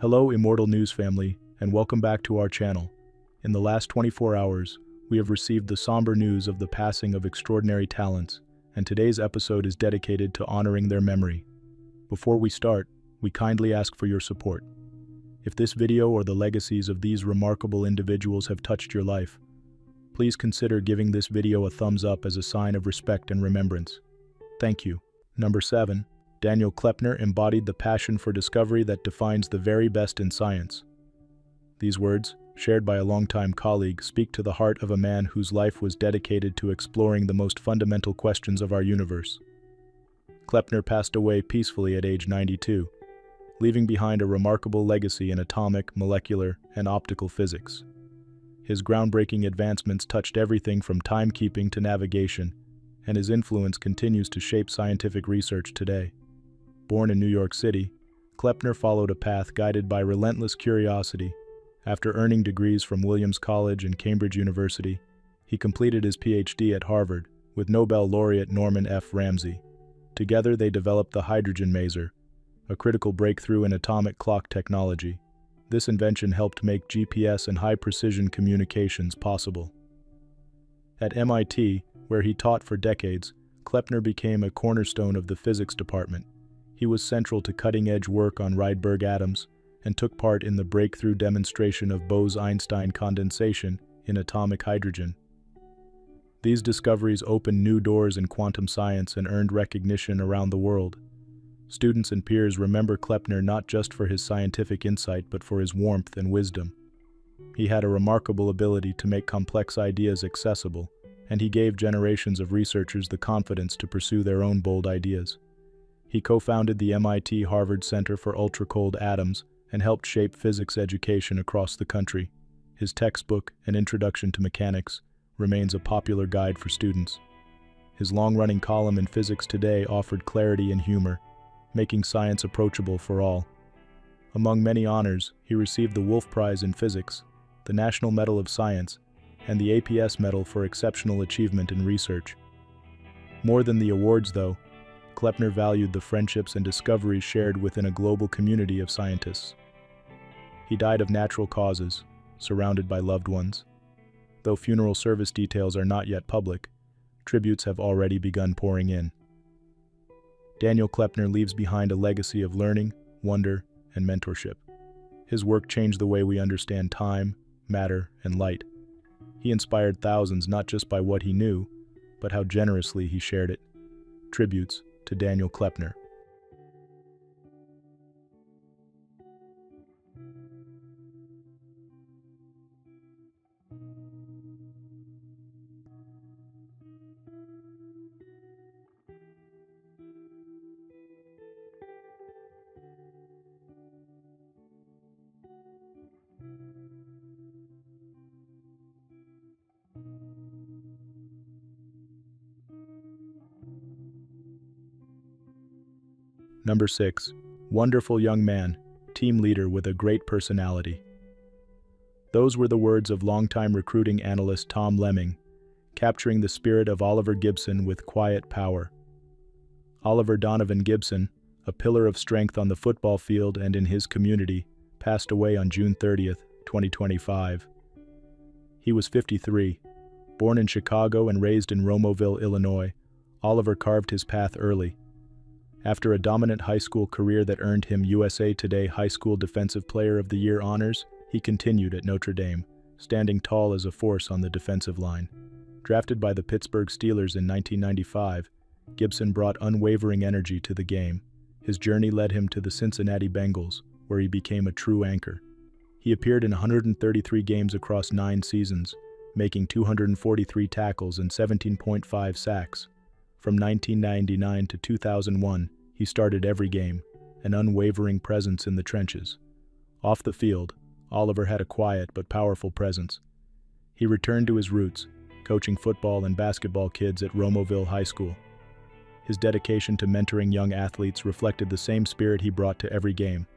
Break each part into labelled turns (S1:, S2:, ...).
S1: Hello, Immortal News family, and welcome back to our channel. In the last 24 hours, we have received the somber news of the passing of extraordinary talents, and today's episode is dedicated to honoring their memory. Before we start, we kindly ask for your support. If this video or the legacies of these remarkable individuals have touched your life, please consider giving this video a thumbs up as a sign of respect and remembrance. Thank you. Number 7. Daniel Klepner embodied the passion for discovery that defines the very best in science. These words, shared by a longtime colleague, speak to the heart of a man whose life was dedicated to exploring the most fundamental questions of our universe. Klepner passed away peacefully at age 92, leaving behind a remarkable legacy in atomic, molecular, and optical physics. His groundbreaking advancements touched everything from timekeeping to navigation, and his influence continues to shape scientific research today. Born in New York City, Klepner followed a path guided by relentless curiosity. After earning degrees from Williams College and Cambridge University, he completed his PhD at Harvard with Nobel laureate Norman F. Ramsey. Together they developed the hydrogen maser, a critical breakthrough in atomic clock technology. This invention helped make GPS and high-precision communications possible. At MIT, where he taught for decades, Klepner became a cornerstone of the physics department. He was central to cutting-edge work on Rydberg atoms and took part in the breakthrough demonstration of Bose-Einstein condensation in atomic hydrogen. These discoveries opened new doors in quantum science and earned recognition around the world. Students and peers remember Klepner not just for his scientific insight but for his warmth and wisdom. He had a remarkable ability to make complex ideas accessible, and he gave generations of researchers the confidence to pursue their own bold ideas. He co-founded the MIT Harvard Center for Ultra-Cold Atoms and helped shape physics education across the country. His textbook, An Introduction to Mechanics, remains a popular guide for students. His long-running column in Physics Today offered clarity and humor, making science approachable for all. Among many honors, he received the Wolf Prize in Physics, the National Medal of Science, and the APS Medal for Exceptional Achievement in Research. More than the awards, though, Klepner valued the friendships and discoveries shared within a global community of scientists. He died of natural causes, surrounded by loved ones. Though funeral service details are not yet public, tributes have already begun pouring in. Daniel Klepner leaves behind a legacy of learning, wonder, and mentorship. His work changed the way we understand time, matter, and light. He inspired thousands not just by what he knew, but how generously he shared it. Tributes to Daniel Klepner. Number 6. Wonderful young man, team leader with a great personality. Those were the words of longtime recruiting analyst Tom Lemming, capturing the spirit of Oliver Gibson with quiet power. Oliver Donovan Gibson, a pillar of strength on the football field and in his community, passed away on June 30, 2025. He was 53. Born in Chicago and raised in Romeoville, Illinois, Oliver carved his path early. After a dominant high school career that earned him USA Today High School Defensive Player of the Year honors, he continued at Notre Dame, standing tall as a force on the defensive line. Drafted by the Pittsburgh Steelers in 1995, Gibson brought unwavering energy to the game. His journey led him to the Cincinnati Bengals, where he became a true anchor. He appeared in 133 games across 9 seasons, making 243 tackles and 17.5 sacks. From 1999 to 2001, he started every game, an unwavering presence in the trenches. Off the field, Oliver had a quiet but powerful presence. He returned to his roots, coaching football and basketball kids at Romeoville High School. His dedication to mentoring young athletes reflected the same spirit he brought to every game: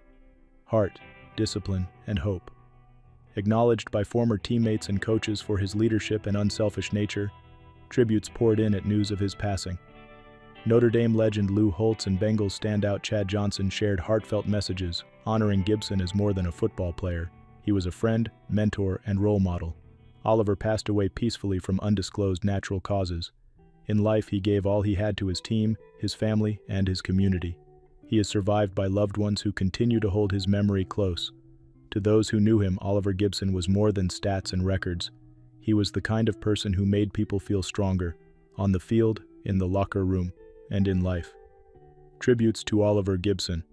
S1: heart, discipline, and hope. Acknowledged by former teammates and coaches for his leadership and unselfish nature, tributes poured in at news of his passing. Notre Dame legend Lou Holtz and Bengals standout Chad Johnson shared heartfelt messages, honoring Gibson as more than a football player. He was a friend, mentor, and role model. Oliver passed away peacefully from undisclosed natural causes. In life, he gave all he had to his team, his family, and his community. He is survived by loved ones who continue to hold his memory close. To those who knew him, Oliver Gibson was more than stats and records. He was the kind of person who made people feel stronger, on the field, in the locker room, and in life. Tributes to Oliver Gibson.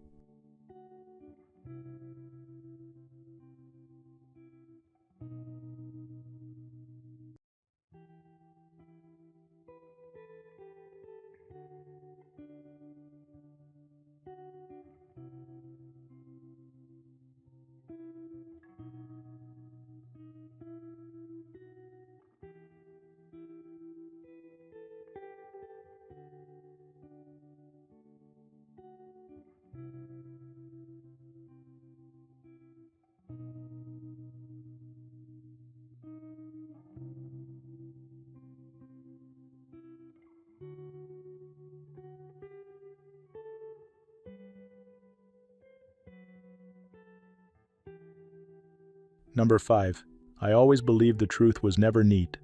S1: Number 5. I always believed the truth was never neat,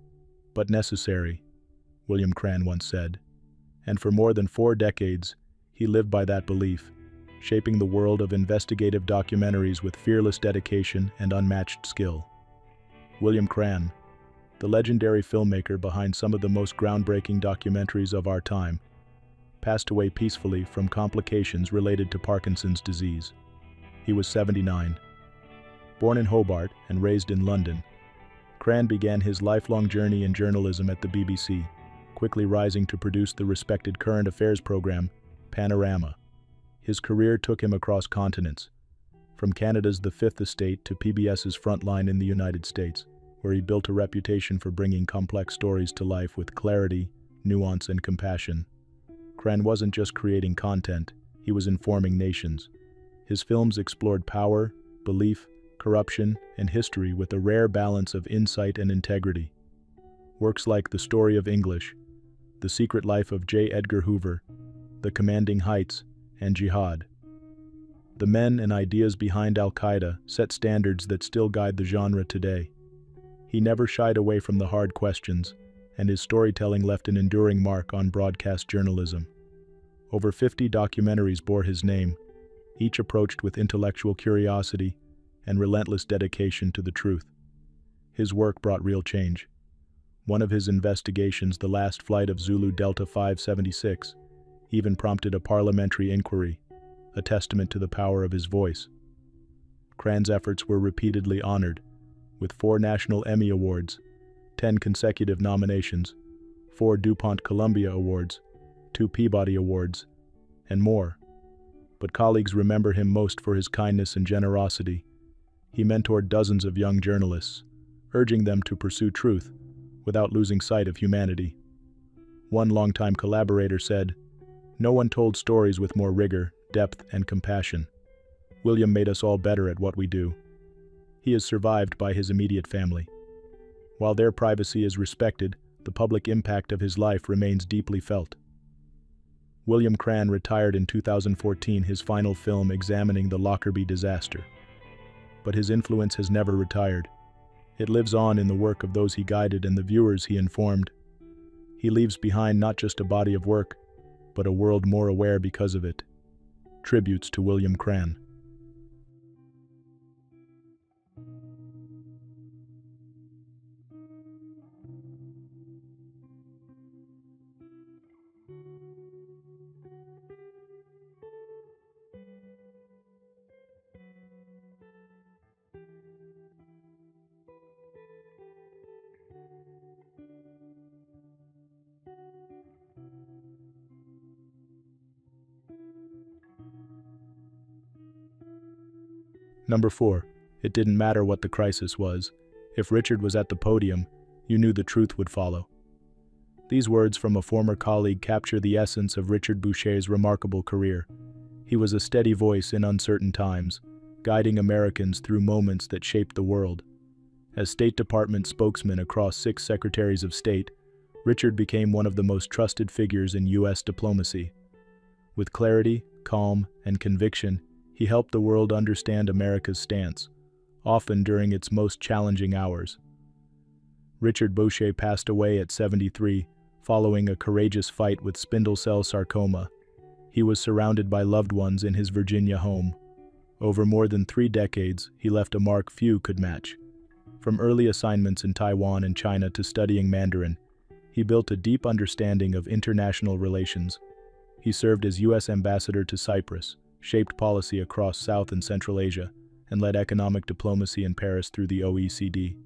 S1: but necessary, William Cran once said. And for more than 4 decades, he lived by that belief, shaping the world of investigative documentaries with fearless dedication and unmatched skill. William Cran, the legendary filmmaker behind some of the most groundbreaking documentaries of our time, passed away peacefully from complications related to Parkinson's disease. He was 79. Born in Hobart and raised in London, Cran began his lifelong journey in journalism at the BBC, quickly rising to produce the respected current affairs program, Panorama. His career took him across continents, from Canada's The Fifth Estate to PBS's Frontline in the United States, where he built a reputation for bringing complex stories to life with clarity, nuance, and compassion. Cran wasn't just creating content, he was informing nations. His films explored power, belief, corruption, and history with a rare balance of insight and integrity. Works like The Story of English, The Secret Life of J. Edgar Hoover, The Commanding Heights, and Jihad. The men and ideas behind Al-Qaeda set standards that still guide the genre today. He never shied away from the hard questions, and his storytelling left an enduring mark on broadcast journalism. Over 50 documentaries bore his name, each approached with intellectual curiosity and relentless dedication to the truth. His work brought real change. One of his investigations, The Last Flight of Zulu Delta 576, even prompted a parliamentary inquiry, a testament to the power of his voice. Cran's efforts were repeatedly honored, with 4 National Emmy Awards, 10 consecutive nominations, 4 DuPont Columbia Awards, 2 Peabody Awards, and more. But colleagues remember him most for his kindness and generosity. He mentored dozens of young journalists, urging them to pursue truth without losing sight of humanity. One longtime collaborator said, "No one told stories with more rigor, depth, and compassion. William made us all better at what we do." He is survived by his immediate family. While their privacy is respected, the public impact of his life remains deeply felt. William Cran retired in 2014, his final film examining the Lockerbie disaster. But his influence has never retired. It lives on in the work of those he guided and the viewers he informed. He leaves behind not just a body of work, but a world more aware because of it. Tributes to William Cran. Number 4. It didn't matter what the crisis was. If Richard was at the podium, you knew the truth would follow. These words from a former colleague capture the essence of Richard Boucher's remarkable career. He was a steady voice in uncertain times, guiding Americans through moments that shaped the world. As State Department spokesman across 6 Secretaries of State, Richard became one of the most trusted figures in U.S. diplomacy. With clarity, calm, and conviction, He helped the world understand America's stance, often during its most challenging hours. Richard Boucher passed away at 73, following a courageous fight with spindle cell sarcoma. He was surrounded by loved ones in his Virginia home. Over more than 3 decades, he left a mark few could match. From early assignments in Taiwan and China to studying Mandarin, he built a deep understanding of international relations. He served as U.S. ambassador to Cyprus, shaped policy across South and Central Asia, and led economic diplomacy in Paris through the OECD.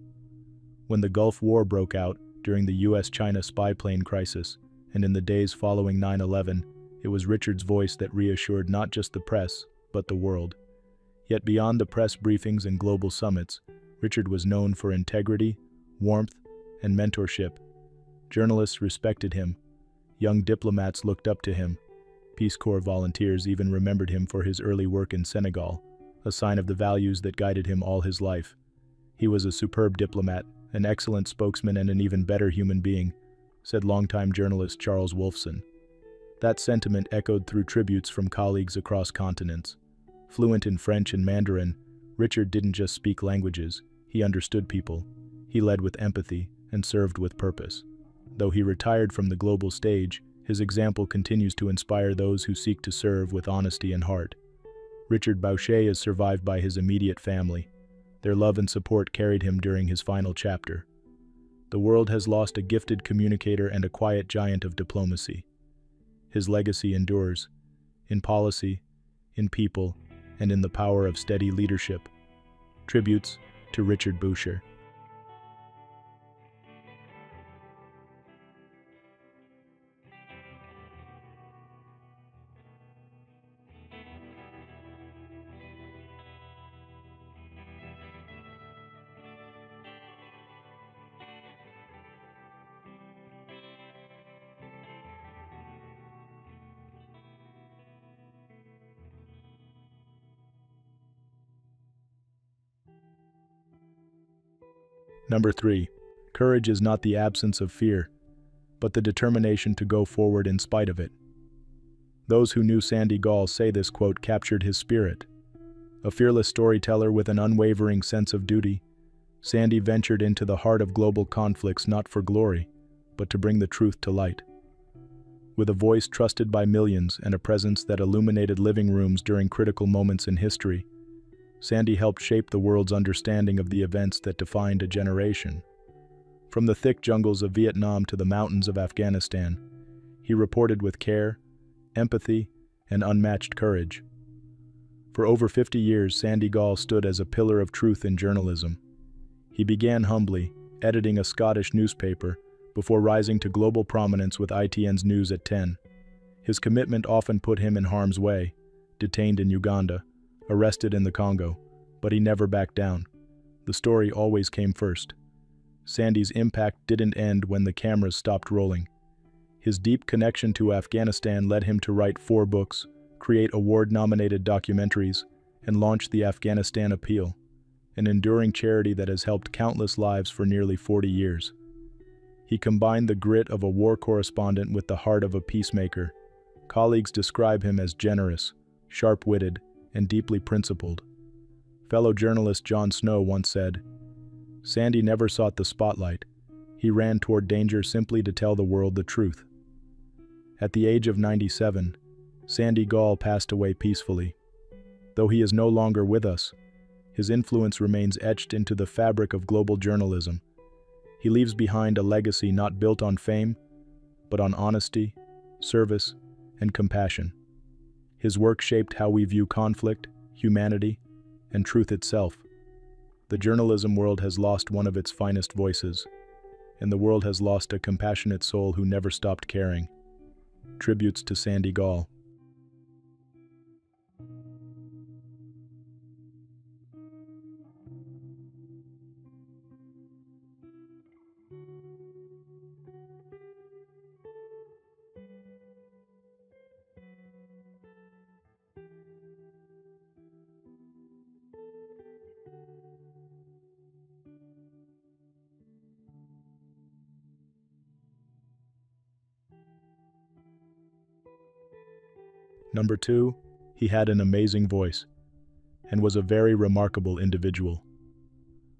S1: When the Gulf War broke out during the U.S.-China spy plane crisis, and in the days following 9/11, it was Richard's voice that reassured not just the press, but the world. Yet beyond the press briefings and global summits, Richard was known for integrity, warmth, and mentorship. Journalists respected him. Young diplomats looked up to him. Peace Corps volunteers even remembered him for his early work in Senegal, a sign of the values that guided him all his life. He was a superb diplomat, an excellent spokesman, and an even better human being, said longtime journalist Charles Wolfson. That sentiment echoed through tributes from colleagues across continents. Fluent in French and Mandarin, Richard didn't just speak languages, he understood people. He led with empathy and served with purpose. Though he retired from the global stage, his example continues to inspire those who seek to serve with honesty and heart. Richard Boucher is survived by his immediate family. Their love and support carried him during his final chapter. The world has lost a gifted communicator and a quiet giant of diplomacy. His legacy endures, in policy, in people, and in the power of steady leadership. Tributes to Richard Boucher. Number 3. Courage is not the absence of fear, but the determination to go forward in spite of it. Those who knew Sandy Gaul say this quote captured his spirit. A fearless storyteller with an unwavering sense of duty, Sandy ventured into the heart of global conflicts not for glory, but to bring the truth to light. With a voice trusted by millions and a presence that illuminated living rooms during critical moments in history, Sandy helped shape the world's understanding of the events that defined a generation. From the thick jungles of Vietnam to the mountains of Afghanistan, he reported with care, empathy, and unmatched courage. For over 50 years, Sandy Gaul stood as a pillar of truth in journalism. He began humbly, editing a Scottish newspaper, before rising to global prominence with ITN's News at 10. His commitment often put him in harm's way, detained in Uganda, arrested in the Congo, but he never backed down. The story always came first. Sandy's impact didn't end when the cameras stopped rolling. His deep connection to Afghanistan led him to write 4 books, create award-nominated documentaries, and launch the Afghanistan Appeal, an enduring charity that has helped countless lives for nearly 40 years. He combined the grit of a war correspondent with the heart of a peacemaker. Colleagues describe him as generous, sharp-witted, and deeply principled. Fellow journalist John Snow once said, "Sandy never sought the spotlight. He ran toward danger simply to tell the world the truth." At the age of 97, Sandy Gaul passed away peacefully. Though he is no longer with us, his influence remains etched into the fabric of global journalism. He leaves behind a legacy not built on fame, but on honesty, service, and compassion. His work shaped how we view conflict, humanity, and truth itself. The journalism world has lost one of its finest voices, and the world has lost a compassionate soul who never stopped caring. Tributes to Sandy Gaul. Number 2, he had an amazing voice. and was a very remarkable individual.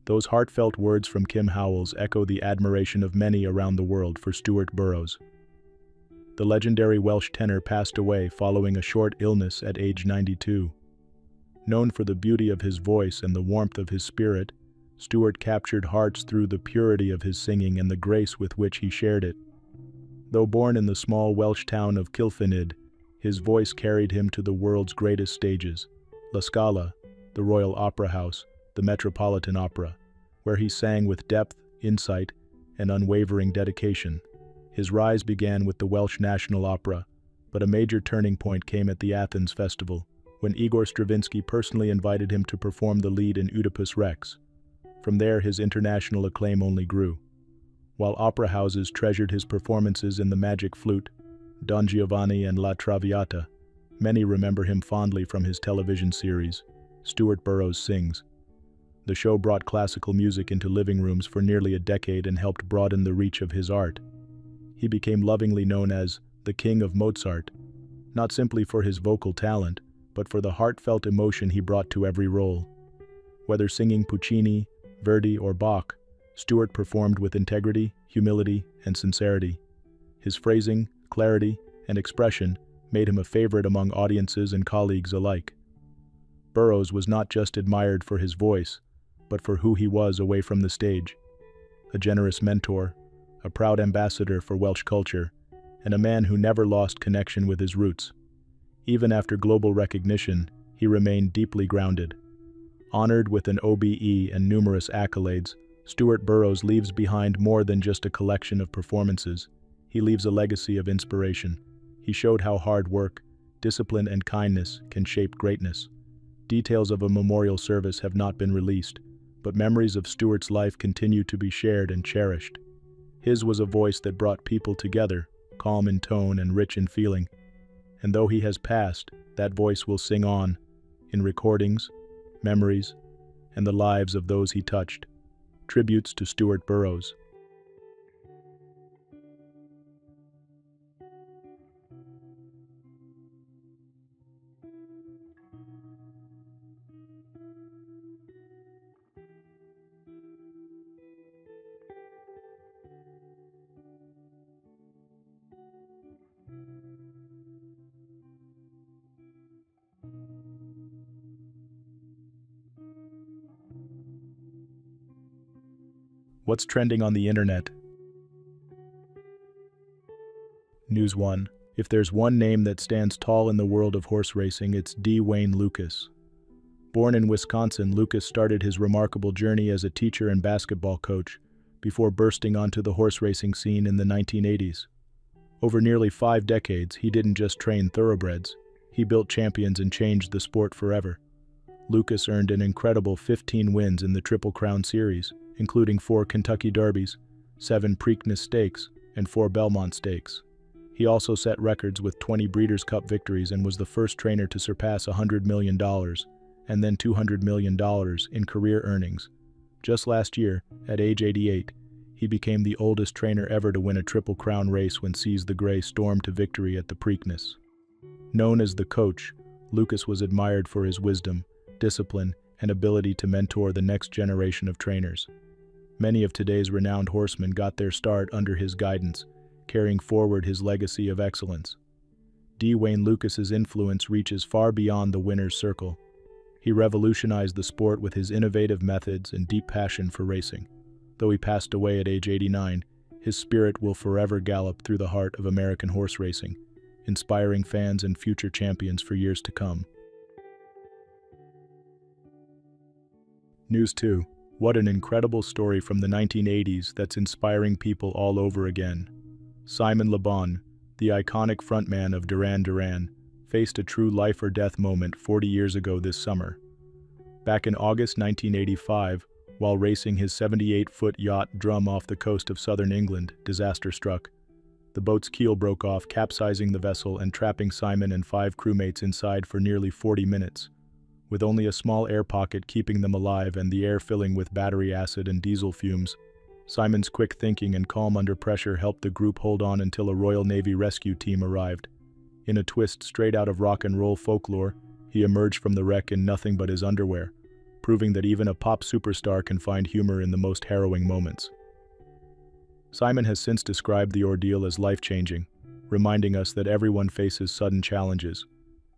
S1: Those heartfelt words from Kim Howells echo the admiration of many around the world for Stuart Burroughs. The legendary Welsh tenor passed away following a short illness at age 92. Known for the beauty of his voice and the warmth of his spirit, Stuart captured hearts through the purity of his singing and the grace with which he shared it. Though born in the small Welsh town of Kilfynnydd, his voice carried him to the world's greatest stages: La Scala, the Royal Opera House, the Metropolitan Opera, where he sang with depth, insight, and unwavering dedication. His rise began with the Welsh National Opera, but a major turning point came at the Athens Festival, when Igor Stravinsky personally invited him to perform the lead in Oedipus Rex. From there, his international acclaim only grew. While opera houses treasured his performances in The Magic Flute, Don Giovanni, and La Traviata, many remember him fondly from his television series, Stuart Burroughs Sings. The show brought classical music into living rooms for nearly a decade and helped broaden the reach of his art. He became lovingly known as the King of Mozart, not simply for his vocal talent, but for the heartfelt emotion he brought to every role. Whether singing Puccini, Verdi, or Bach, Stuart performed with integrity, humility, and sincerity. His phrasing, clarity, and expression made him a favorite among audiences and colleagues alike. Burroughs was not just admired for his voice, but for who he was away from the stage. A generous mentor, a proud ambassador for Welsh culture, and a man who never lost connection with his roots. Even after global recognition, he remained deeply grounded. Honored with an OBE and numerous accolades, Stuart Burroughs leaves behind more than just a collection of performances. He leaves a legacy of inspiration. He showed how hard work, discipline, and kindness can shape greatness. Details of a memorial service have not been released, but memories of Stuart's life continue to be shared and cherished. His was a voice that brought people together, calm in tone and rich in feeling. And though he has passed, that voice will sing on, in recordings, memories, and the lives of those he touched. Tributes to Stuart Burroughs. What's trending on the internet? News 1. If there's one name that stands tall in the world of horse racing, it's D. Wayne Lukas. Born in Wisconsin, Lukas started his remarkable journey as a teacher and basketball coach before bursting onto the horse racing scene in the 1980s. Over nearly 5 decades, he didn't just train thoroughbreds, he built champions and changed the sport forever. Lukas earned an incredible 15 wins in the Triple Crown Series, including 4 Kentucky Derbies, 7 Preakness Stakes, and 4 Belmont Stakes. He also set records with 20 Breeders' Cup victories and was the first trainer to surpass $100 million and then $200 million in career earnings. Just last year, at age 88, he became the oldest trainer ever to win a Triple Crown race when Seize the Grey stormed to victory at the Preakness. Known as the Coach, Lukas was admired for his wisdom, discipline, and ability to mentor the next generation of trainers. Many of today's renowned horsemen got their start under his guidance, carrying forward his legacy of excellence. D. Wayne Lukas's influence reaches far beyond the winner's circle. He revolutionized the sport with his innovative methods and deep passion for racing. Though he passed away at age 89, his spirit will forever gallop through the heart of American horse racing, inspiring fans and future champions for years to come. News 2. What an incredible story from the 1980s that's inspiring people all over again. Simon Le Bon, the iconic frontman of Duran Duran, faced a true life-or-death moment 40 years ago this summer. Back in August 1985, while racing his 78-foot yacht Drum off the coast of southern England, disaster struck. The boat's keel broke off, capsizing the vessel and trapping Simon and 5 crewmates inside for nearly 40 minutes. With only a small air pocket keeping them alive and the air filling with battery acid and diesel fumes, Simon's quick thinking and calm under pressure helped the group hold on until a Royal Navy rescue team arrived. In a twist straight out of rock and roll folklore, He emerged from the wreck in nothing but his underwear, proving that even a pop superstar can find humor in the most harrowing moments. Simon has since described the ordeal as life-changing, reminding us that everyone faces sudden challenges,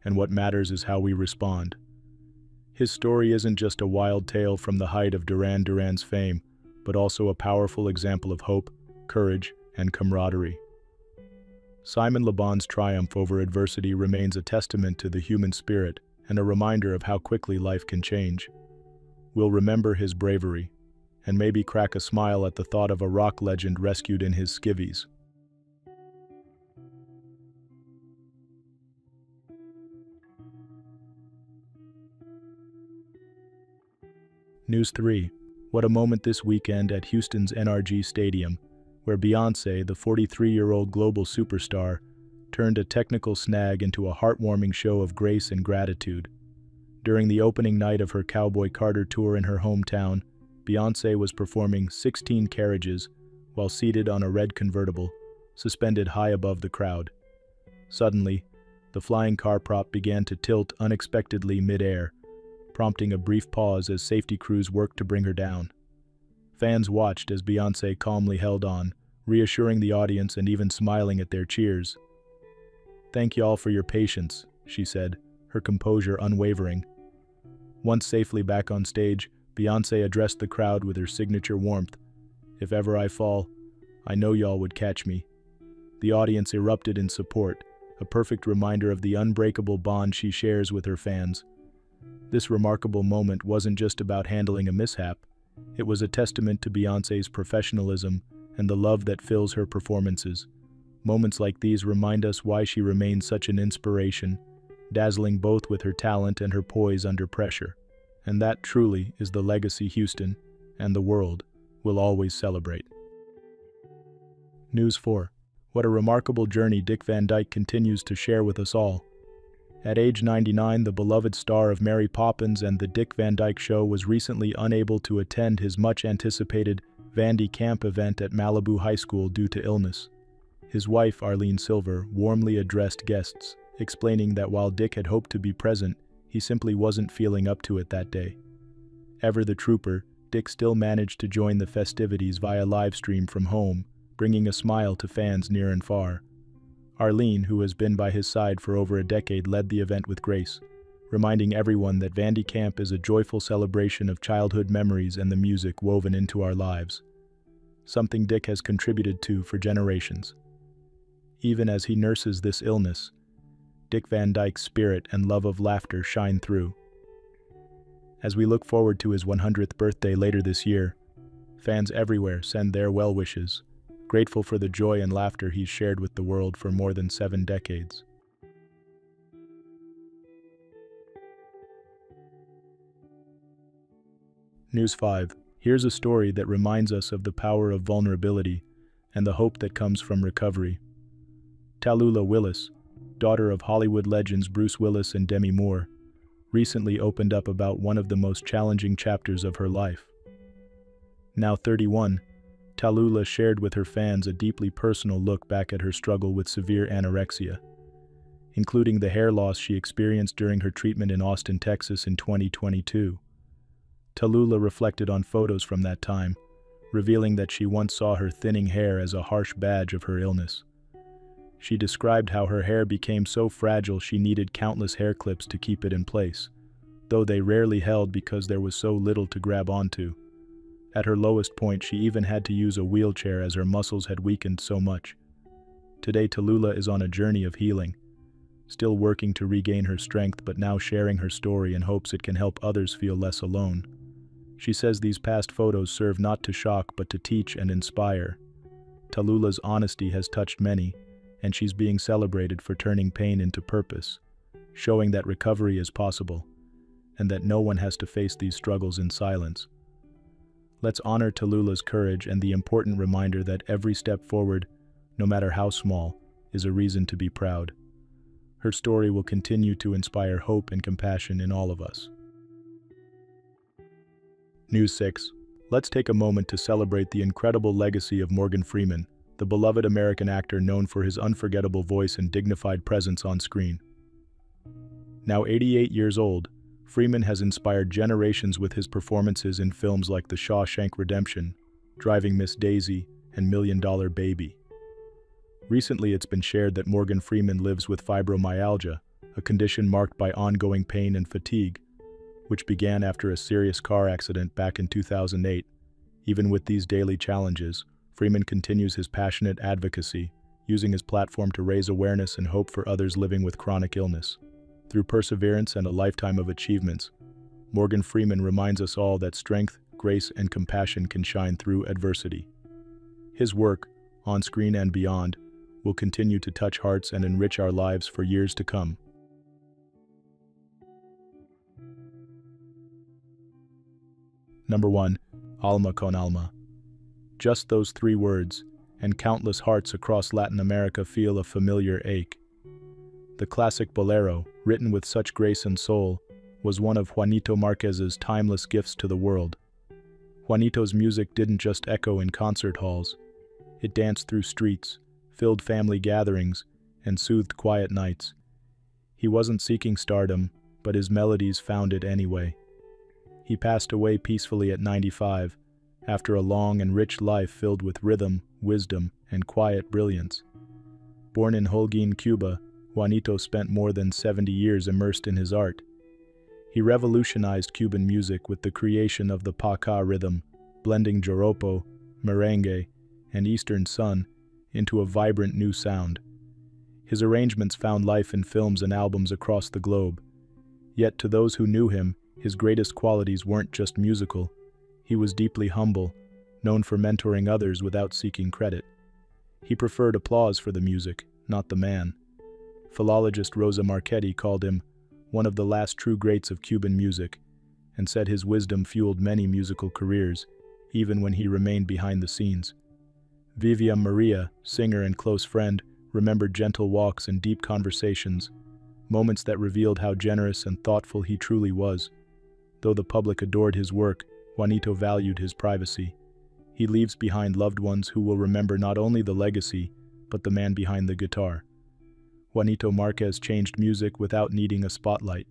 S1: and what matters is how we respond. His story isn't just a wild tale from the height of Duran Duran's fame, but also a powerful example of hope, courage, and camaraderie. Simon Le Bon's triumph over adversity remains a testament to the human spirit and a reminder of how quickly life can change. We'll remember his bravery, and maybe crack a smile at the thought of a rock legend rescued in his skivvies. News 3. What a moment this weekend at Houston's NRG Stadium, where Beyonce, the 43-year-old global superstar, turned a technical snag into a heartwarming show of grace and gratitude. During the opening night of her Cowboy Carter tour in her hometown, Beyonce was performing 16 carriages while seated on a red convertible, suspended high above the crowd. Suddenly, the flying car prop began to tilt unexpectedly mid-air, prompting a brief pause as safety crews worked to bring her down. Fans watched as Beyonce calmly held on, reassuring the audience and even smiling at their cheers. "Thank y'all for your patience," she said, her composure unwavering. Once safely back on stage, Beyonce addressed the crowd with her signature warmth. "If ever I fall, I know y'all would catch me." The audience erupted in support, a perfect reminder of the unbreakable bond she shares with her fans. This remarkable moment wasn't just about handling a mishap. It was a testament to Beyonce's professionalism and the love that fills her performances. Moments like these remind us why she remains such an inspiration, dazzling both with her talent and her poise under pressure. And that truly is the legacy Houston and the world will always celebrate. News 4. What a remarkable journey Dick Van Dyke continues to share with us all. At age 99, the beloved star of Mary Poppins and The Dick Van Dyke Show was recently unable to attend his much-anticipated Vandy Camp event at Malibu High School due to illness. His wife, Arlene Silver, warmly addressed guests, explaining that while Dick had hoped to be present, he simply wasn't feeling up to it that day. Ever the trooper, Dick still managed to join the festivities via live stream from home, bringing a smile to fans near and far. Arlene, who has been by his side for over a decade, led the event with grace, reminding everyone that Vandy Camp is a joyful celebration of childhood memories and the music woven into our lives. Something Dick has contributed to for generations. Even as he nurses this illness, Dick Van Dyke's spirit and love of laughter shine through. As we look forward to his 100th birthday later this year, fans everywhere send their well wishes, grateful for the joy and laughter he's shared with the world for more than 7 decades. News 5. Here's a story that reminds us of the power of vulnerability and the hope that comes from recovery. Tallulah Willis, daughter of Hollywood legends Bruce Willis and Demi Moore, recently opened up about one of the most challenging chapters of her life. Now 31, Tallulah shared with her fans a deeply personal look back at her struggle with severe anorexia, including the hair loss she experienced during her treatment in Austin, Texas in 2022. Tallulah reflected on photos from that time, revealing that she once saw her thinning hair as a harsh badge of her illness. She described how her hair became so fragile she needed countless hair clips to keep it in place, though they rarely held because there was so little to grab onto. At her lowest point, she even had to use a wheelchair as her muscles had weakened so much. Today, Tallulah is on a journey of healing, still working to regain her strength but now sharing her story in hopes it can help others feel less alone. She says these past photos serve not to shock but to teach and inspire. Tallulah's honesty has touched many, and she's being celebrated for turning pain into purpose, showing that recovery is possible, and that no one has to face these struggles in silence. Let's honor Tallulah's courage and the important reminder that every step forward, no matter how small, is a reason to be proud. Her story will continue to inspire hope and compassion in all of us. News 6. Let's take a moment to celebrate the incredible legacy of Morgan Freeman, the beloved American actor known for his unforgettable voice and dignified presence on screen. Now 88 years old, Freeman has inspired generations with his performances in films like The Shawshank Redemption, Driving Miss Daisy, and $1 Million Baby. Recently, it's been shared that Morgan Freeman lives with fibromyalgia, a condition marked by ongoing pain and fatigue, which began after a serious car accident back in 2008. Even with these daily challenges, Freeman continues his passionate advocacy, using his platform to raise awareness and hope for others living with chronic illness. Through perseverance and a lifetime of achievements, Morgan Freeman reminds us all that strength, grace, and compassion can shine through adversity. His work, on screen and beyond, will continue to touch hearts and enrich our lives for years to come. Number 1. Alma con alma. Just those 3 words, and countless hearts across Latin America feel a familiar ache. The classic bolero, written with such grace and soul, was one of Juanito Marquez's timeless gifts to the world. Juanito's music didn't just echo in concert halls. It danced through streets, filled family gatherings, and soothed quiet nights. He wasn't seeking stardom, but his melodies found it anyway. He passed away peacefully at 95, after a long and rich life filled with rhythm, wisdom, and quiet brilliance. Born in Holguin, Cuba, Juanito spent more than 70 years immersed in his art. He revolutionized Cuban music with the creation of the paca rhythm, blending joropo, merengue, and Eastern sun into a vibrant new sound. His arrangements found life in films and albums across the globe. Yet to those who knew him, his greatest qualities weren't just musical. He was deeply humble, known for mentoring others without seeking credit. He preferred applause for the music, not the man. Philologist Rosa Marchetti called him one of the last true greats of Cuban music, and said his wisdom fueled many musical careers, even when he remained behind the scenes. Vivian Maria, singer and close friend, remembered gentle walks and deep conversations, moments that revealed how generous and thoughtful he truly was. Though the public adored his work, Juanito valued his privacy. He leaves behind loved ones who will remember not only the legacy, but the man behind the guitar. Juanito Marquez changed music without needing a spotlight.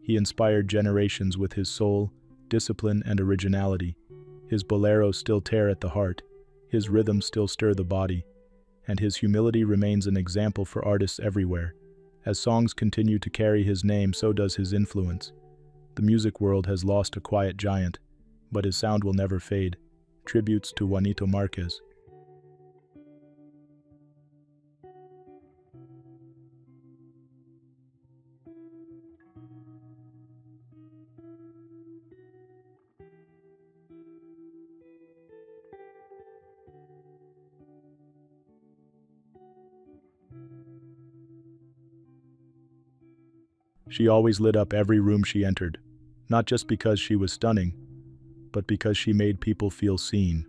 S1: He inspired generations with his soul, discipline, and originality. His boleros still tear at the heart, his rhythms still stir the body, and his humility remains an example for artists everywhere. As songs continue to carry his name, so does his influence. The music world has lost a quiet giant, but his sound will never fade. Tributes to Juanito Marquez. She always lit up every room she entered, not just because she was stunning, but because she made people feel seen.